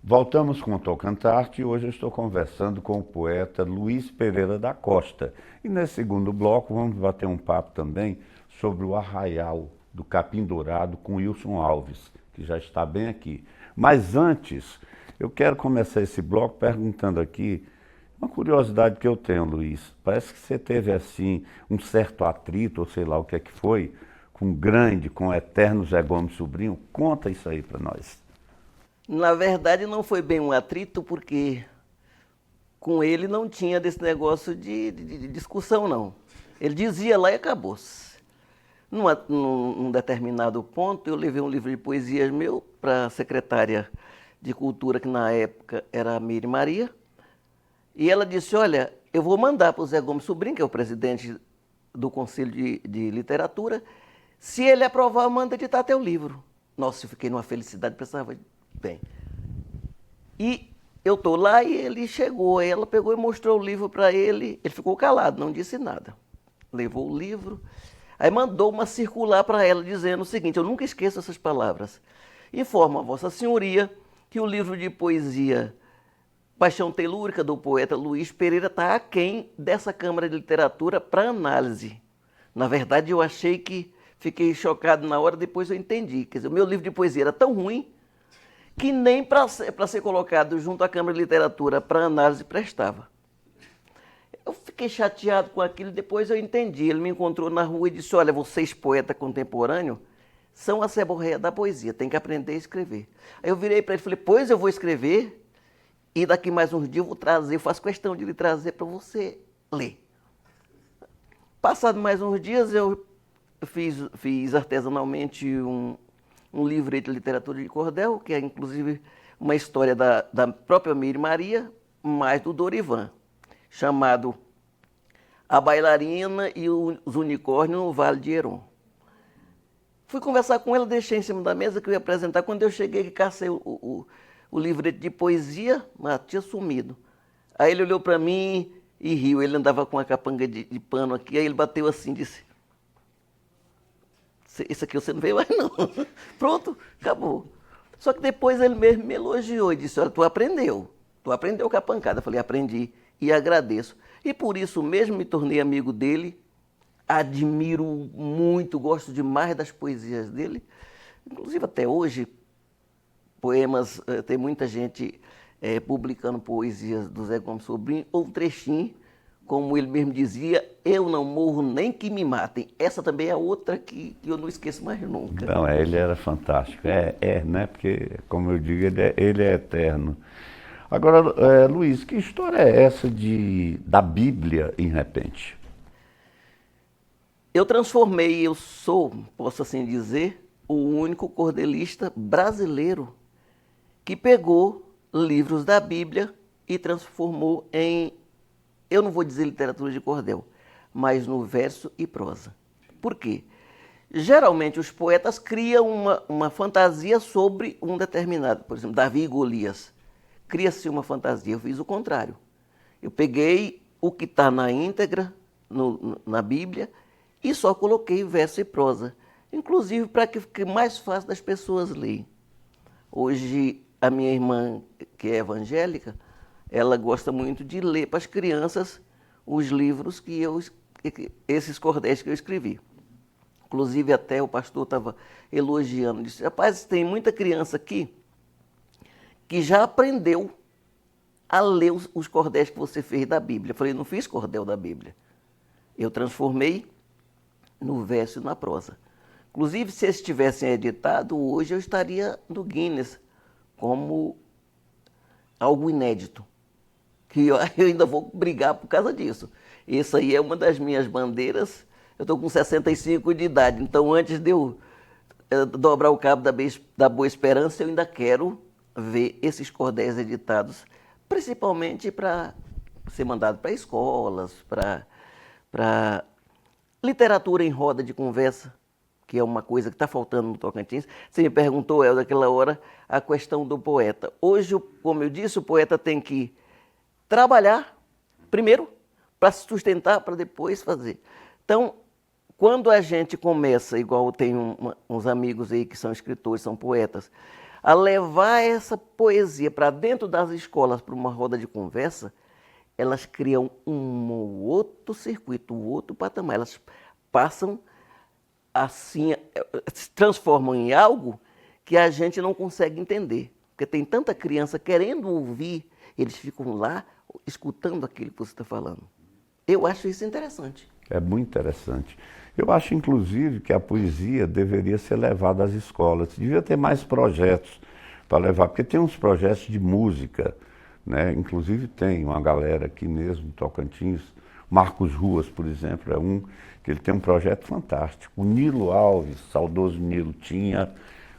Voltamos com o Tocantarte e hoje eu estou conversando com o poeta Luiz Pereira da Costa. E nesse segundo bloco vamos bater um papo também sobre o Arraial do Capim Dourado com Wilson Alves, que já está bem aqui. Mas antes, eu quero começar esse bloco perguntando aqui uma curiosidade que eu tenho, Luiz. Parece que você teve assim um certo atrito, ou sei lá o que é que foi, com o eterno Zé Gomes Sobrinho. Conta isso aí para nós. Na verdade, não foi bem um atrito, porque com ele não tinha desse negócio de discussão, não. Ele dizia lá e acabou-se. Num determinado ponto, eu levei um livro de poesias meu para a secretária de Cultura, que na época era a Miri Maria, e ela disse, olha, eu vou mandar para o Zé Gomes Sobrinho, que é o presidente do Conselho de Literatura, se ele aprovar, manda editar teu livro. Nossa, eu fiquei numa felicidade, pensava, bem. E eu estou lá e ele chegou, ela pegou e mostrou o livro para ele, ele ficou calado, não disse nada. Levou o livro, aí mandou uma circular para ela dizendo o seguinte, eu nunca esqueço essas palavras. Informo a Vossa Senhoria que o livro de poesia Paixão Telúrica, do poeta Luiz Pereira, está aquém dessa Câmara de Literatura para análise. Na verdade, eu achei que fiquei chocado na hora, depois eu entendi. Quer dizer, o meu livro de poesia era tão ruim que nem para ser colocado junto à Câmara de Literatura para análise prestava. Eu fiquei chateado com aquilo, depois eu entendi. Ele me encontrou na rua e disse, olha, vocês, poeta contemporâneo, são a seborréia da poesia, tem que aprender a escrever. Aí eu virei para ele e falei, pois eu vou escrever e daqui mais uns dias eu vou trazer, eu faço questão de lhe trazer para você ler. Passado mais uns dias eu fiz artesanalmente um livro de literatura de cordel, que é inclusive uma história da própria Miri Maria, mais do Dorivan, chamado A Bailarina e os Unicórnios no Vale de Heron. Fui conversar com ela, deixei em cima da mesa que eu ia apresentar. Quando eu cheguei, que cacei o livreto de poesia, mas tinha sumido. Aí ele olhou para mim e riu. Ele andava com uma capanga de pano aqui, aí ele bateu assim e disse, isso aqui você não veio mais não. Pronto, acabou. Só que depois ele mesmo me elogiou e disse, olha, tu aprendeu com a pancada. Eu falei, aprendi e agradeço. E por isso mesmo me tornei amigo dele, admiro muito, gosto demais das poesias dele. Inclusive até hoje, poemas, tem muita gente publicando poesias do Zé Gomes Sobrinho, ou um trechinho, como ele mesmo dizia, eu não morro nem que me matem. Essa também é outra que eu não esqueço mais nunca. Não, ele era fantástico. Né? Porque, como eu digo, ele é eterno. Agora, Luiz, que história é essa da Bíblia em repente? Eu sou, posso assim dizer, o único cordelista brasileiro que pegou livros da Bíblia e transformou em, eu não vou dizer literatura de cordel, mas no verso e prosa. Por quê? Geralmente os poetas criam uma fantasia sobre um determinado, por exemplo, Davi e Golias. Cria-se uma fantasia, eu fiz o contrário. Eu peguei o que está na íntegra, na Bíblia, e só coloquei verso e prosa. Inclusive para que fique mais fácil das pessoas lerem. Hoje, a minha irmã, que é evangélica, ela gosta muito de ler para as crianças os livros esses cordéis que eu escrevi. Inclusive, até o pastor estava elogiando, disse, rapaz, tem muita criança aqui que já aprendeu a ler os cordéis que você fez da Bíblia. Eu falei, não fiz cordel da Bíblia. Eu transformei no verso e na prosa. Inclusive, se eles tivessem editado, hoje eu estaria no Guinness como algo inédito. Que eu ainda vou brigar por causa disso. Essa aí é uma das minhas bandeiras. Eu estou com 65 de idade, então antes de eu dobrar o cabo da Boa Esperança, eu ainda quero ver esses cordéis editados, principalmente para ser mandado para escolas, para literatura em roda de conversa, que é uma coisa que está faltando no Tocantins. Você me perguntou, daquela hora, a questão do poeta. Hoje, como eu disse, o poeta tem que trabalhar primeiro para se sustentar, para depois fazer. Então, quando a gente começa, igual eu tenho uns amigos aí que são escritores, são poetas, a levar essa poesia para dentro das escolas, para uma roda de conversa, elas criam um outro circuito, um outro patamar. Elas passam assim, se transformam em algo que a gente não consegue entender. Porque tem tanta criança querendo ouvir, eles ficam lá escutando aquilo que você está falando. Eu acho isso interessante. É muito interessante. Eu acho, inclusive, que a poesia deveria ser levada às escolas. Devia ter mais projetos para levar, porque tem uns projetos de música, né? Inclusive tem uma galera aqui mesmo, em Tocantins, Marcos Ruas, por exemplo, é um que ele tem um projeto fantástico. O Nilo Alves, saudoso Nilo, tinha,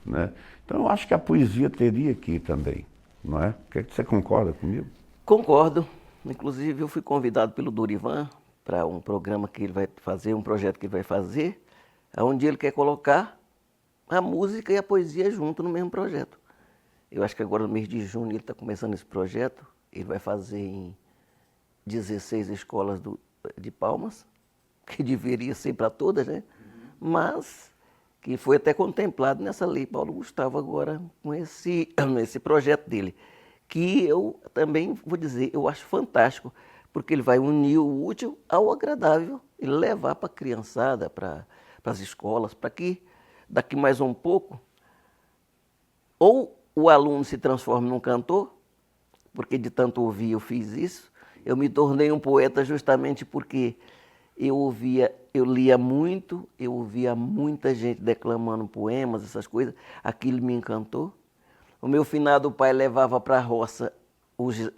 né? Então eu acho que a poesia teria aqui também, não é? Você concorda comigo? Concordo. Inclusive, eu fui convidado pelo Dorivan para um programa que ele vai fazer, um projeto que ele vai fazer, onde ele quer colocar a música e a poesia junto no mesmo projeto. Eu acho que agora no mês de junho ele está começando esse projeto. Ele vai fazer em 16 escolas de Palmas, que deveria ser para todas, né? Mas que foi até contemplado nessa lei Paulo Gustavo agora com esse projeto dele, que eu também vou dizer, eu acho fantástico, porque ele vai unir o útil ao agradável e levar para a criançada, para as escolas, para que daqui mais um pouco, ou o aluno se transforme num cantor, porque de tanto ouvir eu fiz isso, eu me tornei um poeta justamente porque eu lia muito, eu ouvia muita gente declamando poemas, essas coisas, aquilo me encantou. O meu finado pai levava para a roça os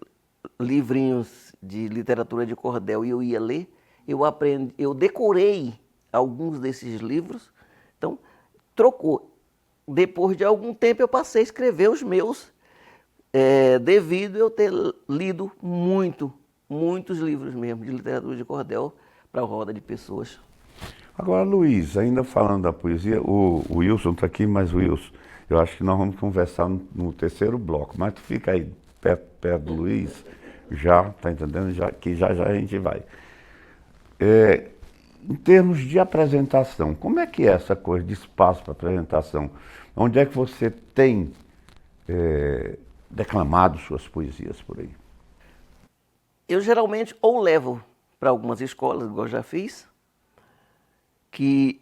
livrinhos de literatura de cordel e eu ia ler. Eu decorei alguns desses livros, então trocou. Depois de algum tempo eu passei a escrever os meus, devido eu ter lido muitos livros mesmo de literatura de cordel para a roda de pessoas. Agora, Luiz, ainda falando da poesia, o Wilson está aqui, mas Wilson, eu acho que nós vamos conversar no terceiro bloco, mas tu fica aí perto do Luiz, já, tá entendendo? Já a gente vai. Em termos de apresentação, como é que é essa coisa de espaço para apresentação? Onde é que você tem declamado suas poesias por aí? Eu geralmente ou levo para algumas escolas, igual eu já fiz, que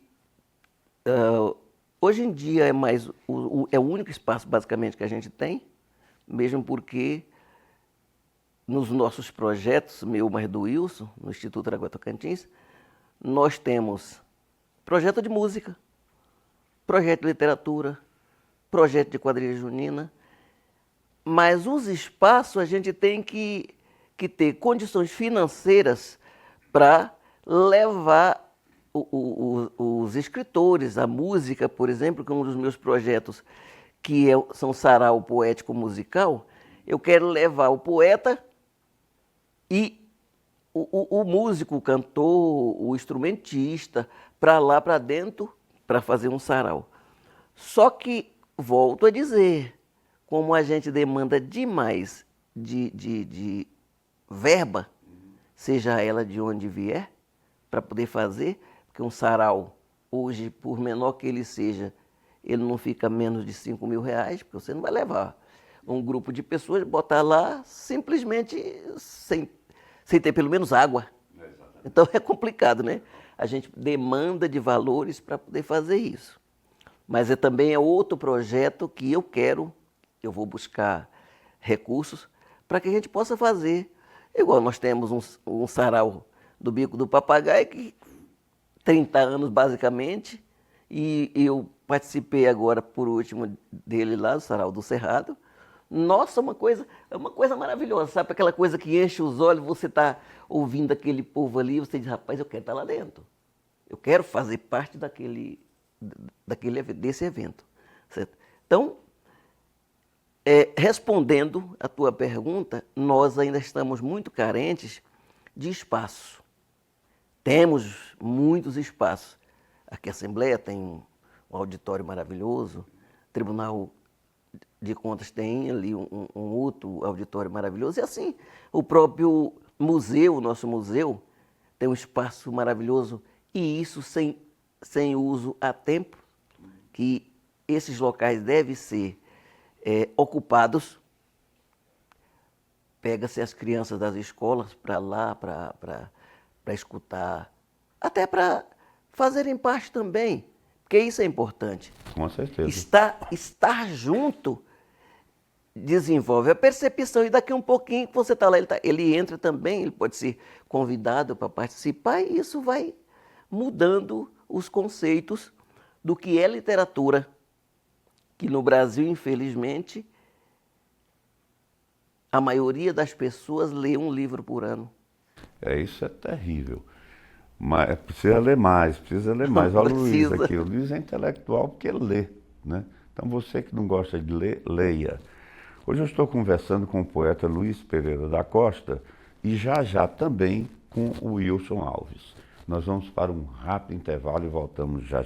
hoje em dia é mais é o único espaço basicamente que a gente tem, mesmo porque nos nossos projetos, meu mais do Wilson, no Instituto Aragua Tocantins, nós temos projeto de música, projeto de literatura, projeto de quadrilha junina, mas os espaços a gente tem que ter condições financeiras para levar os escritores, a música, por exemplo, que é um dos meus projetos, que são sarau poético musical. Eu quero levar o poeta e o músico, o cantor, o instrumentista, para lá, para dentro, para fazer um sarau. Só que, volto a dizer, como a gente demanda demais de verba, seja ela de onde vier, para poder fazer, porque um sarau, hoje, por menor que ele seja, ele não fica menos de R$ 5.000, porque você não vai levar um grupo de pessoas, botar lá simplesmente sem ter pelo menos água. Então é complicado, né? A gente demanda de valores para poder fazer isso. Mas também é outro projeto que eu vou buscar recursos para que a gente possa fazer. Igual nós temos um sarau do Bico do Papagaio, que 30 anos basicamente, e eu participei agora, por último, dele lá, do Sarau do Cerrado. Nossa, é uma coisa maravilhosa, sabe? Aquela coisa que enche os olhos, você está ouvindo aquele povo ali, você diz, rapaz, eu quero estar lá dentro. Eu quero fazer parte desse evento. Certo? Então, respondendo a tua pergunta, nós ainda estamos muito carentes de espaço. Temos muitos espaços. Aqui a Assembleia tem um auditório maravilhoso, o Tribunal de Contas tem ali um outro auditório maravilhoso. E assim, o próprio museu, o nosso museu, tem um espaço maravilhoso, e isso sem uso a tempo, que esses locais devem ser ocupados. Pega-se as crianças das escolas para lá, para escutar, até para fazerem parte também, porque isso é importante. Com certeza. Estar junto desenvolve a percepção, e daqui um pouquinho que você está lá, ele entra também, ele pode ser convidado para participar, e isso vai mudando os conceitos do que é literatura, que no Brasil, infelizmente, a maioria das pessoas lê um livro por ano. Isso é terrível. Mas precisa ler mais, precisa ler mais. Olha o Luiz aqui. O Luiz é intelectual porque lê, né? Então você que não gosta de ler, leia. Hoje eu estou conversando com o poeta Luiz Pereira da Costa e já também com o Wilson Alves. Nós vamos para um rápido intervalo e voltamos já.